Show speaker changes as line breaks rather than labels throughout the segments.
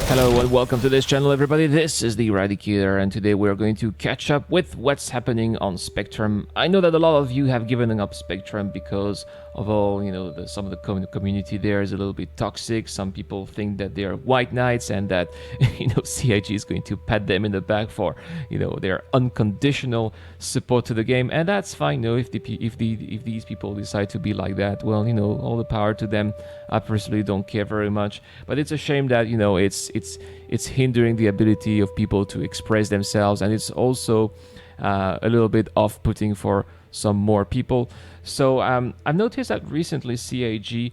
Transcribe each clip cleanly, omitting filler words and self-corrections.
Hello and welcome to this channel, everybody. This is the Eradicator, and today we're going to catch up with what's happening on Spectrum. I know that a lot of you have given up Spectrum because of all, some of the community there is a little bit toxic. Some people think that they are white knights and that, CIG is going to pat them in the back for, their unconditional support to the game, and that's fine. If these people decide to be like that, well, all the power to them. I personally don't care very much, but it's a shame that it's hindering the ability of people to express themselves, and it's also a little bit off-putting for some more people. So I've noticed that recently CIG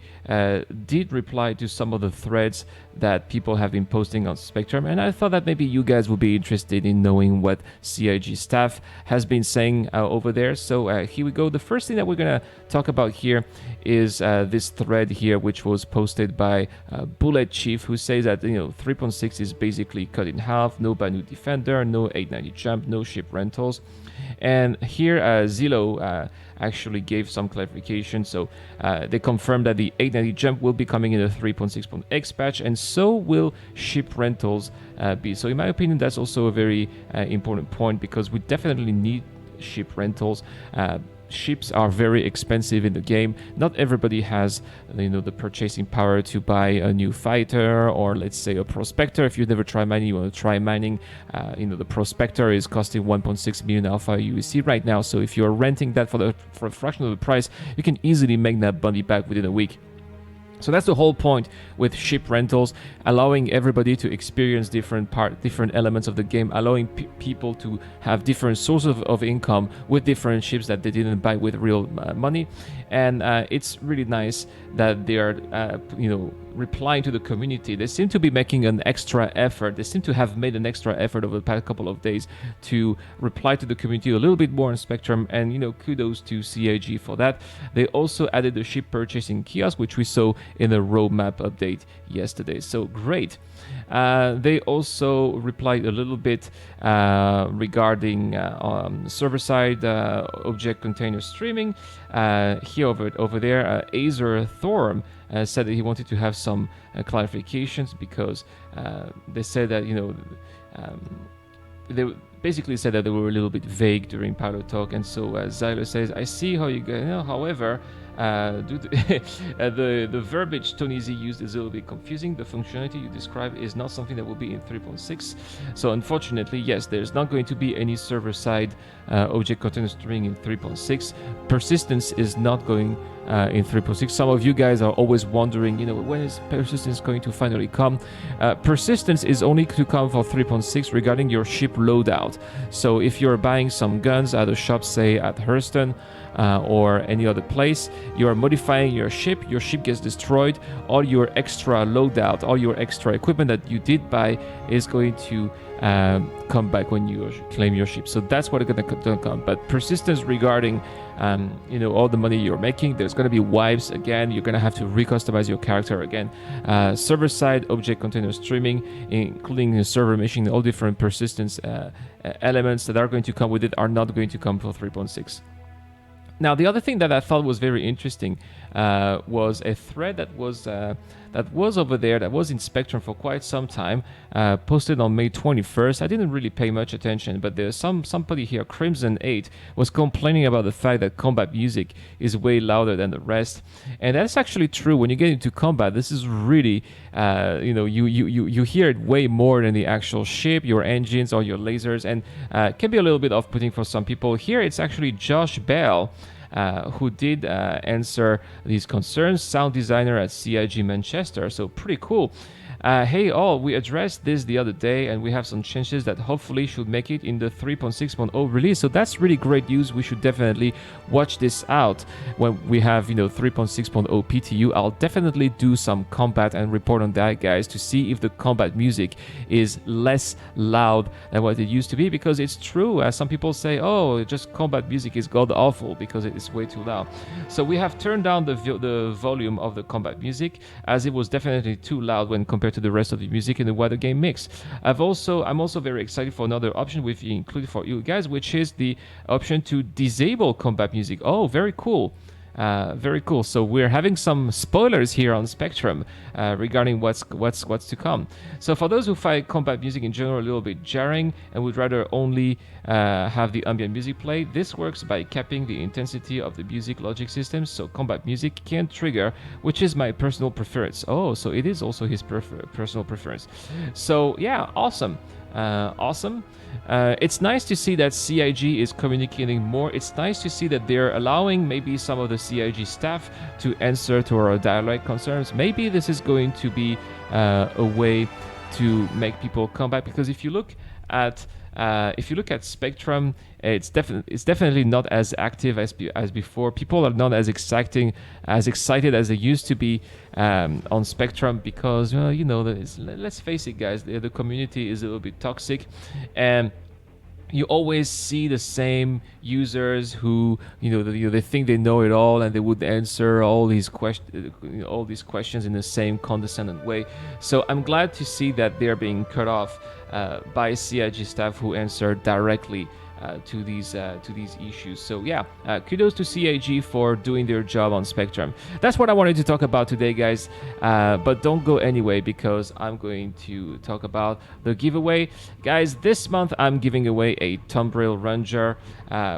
did reply to some of the threads that people have been posting on Spectrum, and I thought that maybe you guys would be interested in knowing what CIG staff has been saying over there. So here we go. The first thing that we're going to talk about here is this thread here, which was posted by Bullet Chief, who says that 3.6 is basically cut in half, no Banu Defender, no 890 jump, no ship rentals. And here Zillow actually gave some clarification. So they confirmed that the 890 jump will be coming in the 3.6.x patch, and so will ship rentals be. So in my opinion, that's also a very important point, because we definitely need ship rentals. Ships are very expensive in the game. Not everybody has the purchasing power to buy a new fighter, or let's say a prospector. If you've never tried mining, you want to try mining, the prospector is costing 1.6 million alpha USC right now. So if you're renting that for a fraction of the price, you can easily make that money back within a week. So that's the whole point with ship rentals, allowing everybody to experience different elements of the game, allowing people to have different sources of income with different ships that they didn't buy with real money. And it's really nice that they are, replying to the community. They seem to be making an extra effort. They seem to have made an extra effort over the past couple of days to reply to the community a little bit more on Spectrum, and kudos to CIG for that. They also added the ship purchasing kiosk, which we saw in the roadmap update yesterday. So great. They also replied a little bit regarding server-side object container streaming. Here over there, Azer Thorm said that he wanted to have some clarifications, because they said that they basically said that they were a little bit vague during pilot talk, and so Zylo says, I see how you go. However, the verbiage Tony Z used is a little bit confusing. The functionality you describe is not something that will be in 3.6. So unfortunately, yes, there's not going to be any server-side object container streaming in 3.6. Persistence is not going in 3.6. Some of you guys are always wondering, when is persistence going to finally come? Persistence is only to come for 3.6 regarding your ship loadout. So if you're buying some guns at a shop, say at Hurston, or any other place, you are modifying your ship gets destroyed, all your extra loadout, all your extra equipment that you did buy is going to come back when you claim your ship. So that's what it's going to come. But persistence regarding all the money you're making, there's going to be wipes again. You're going to have to recustomize your character again. Server-side object container streaming, including server meshing, all different persistence elements that are going to come with it are not going to come for 3.6. Now, the other thing that I thought was very interesting was a thread that was over there, that was in Spectrum for quite some time, posted on May 21st. I didn't really pay much attention, but there's somebody here, Crimson8, was complaining about the fact that combat music is way louder than the rest, and that's actually true. When you get into combat, this is really, you hear it way more than the actual ship, your engines, or your lasers, and can be a little bit off-putting for some people. Here, it's actually Josh Bell who did answer these concerns, sound designer at CIG Manchester. So pretty cool. Hey all, we addressed this the other day, and we have some changes that hopefully should make it in the 3.6.0 release. So that's really great news. We should definitely watch this out when we have 3.6.0 PTU. I'll definitely do some combat and report on that, guys, to see if the combat music is less loud than what it used to be, because it's true. Some people say, oh, just combat music is god awful because it is way too loud. So we have turned down the volume of the combat music, as it was definitely too loud when compared to the rest of the music in the wider game mix. I'm also very excited for another option we've included for you guys, which is the option to disable combat music. Oh, very cool. Very cool. So we're having some spoilers here on Spectrum regarding what's to come. So for those who find combat music in general a little bit jarring and would rather only have the ambient music play, this works by capping the intensity of the music logic system, so combat music can trigger, which is my personal preference. Oh, so it is also his personal preference. So yeah, awesome. Awesome. It's nice to see that CIG is communicating more. It's nice to see that they're allowing maybe some of the CIG staff to answer to our dialect concerns. Maybe this is going to be a way to make people come back, because if you look at Spectrum, it's definitely not as active as before. People are not as excited as they used to be on Spectrum, because let's face it, guys, the community is a little bit toxic, and you always see the same users who they think they know it all, and they would answer all these questions in the same condescending way. So I'm glad to see that they're being cut off by CIG staff who answer directly to these issues. So yeah, kudos to CIG for doing their job on Spectrum. That's what I wanted to talk about today, guys. But don't go anyway, because I'm going to talk about the giveaway. Guys, this month I'm giving away a Tumbril Ranger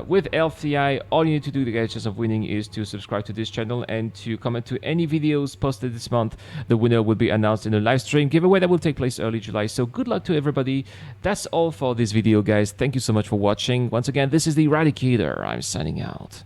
with LTI. All you need to do to get a chance of winning is to subscribe to this channel and to comment to any videos posted this month. The winner will be announced in a live stream giveaway that will take place early July. So good luck to everybody. That's all for this video, guys. Thank you so much for watching. Once again, this is the Eradicator. I'm signing out.